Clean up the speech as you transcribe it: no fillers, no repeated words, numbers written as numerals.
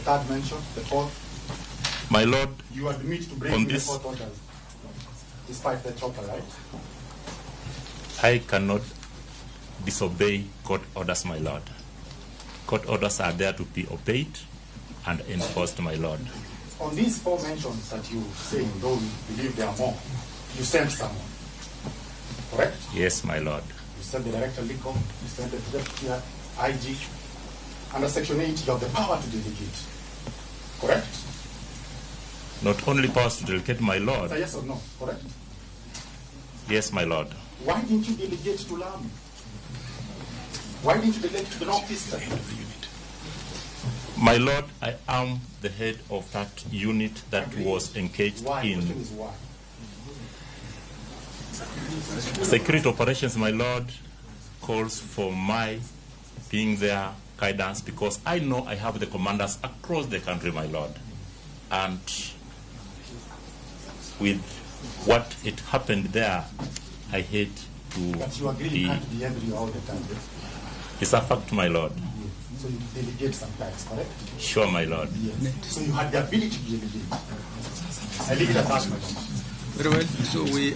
third mention, the fourth? My Lord, You admit to breaking the court orders, despite the chopper, right? I cannot disobey court orders, my Lord. Court orders are there to be obeyed and enforced, my Lord. On these four mentions that you say, though you believe there are more, you sent someone, correct? Yes, my Lord. You sent the Director Lico, you sent the Deputy IG. Under Section 8, you have the power to delegate, correct? Not only powers to delegate, my Lord. So yes or no, correct? Yes, my Lord. Why didn't you delegate to Lamu? Why didn't you delegate to the Northeastern? My Lord, I am the head of that unit that was engaged Why? in The question is why? security operations. My Lord, calls for my being there, guidance, because I know I have the commanders across the country, my Lord. And with what it happened there, I hate to But you agree you can't be angry all the time. It's a fact, my Lord. So you delegate sometimes, correct? Sure, my Lord. Yes. So you had the ability to delegate. I leave it at that, my Lord. Very well. So we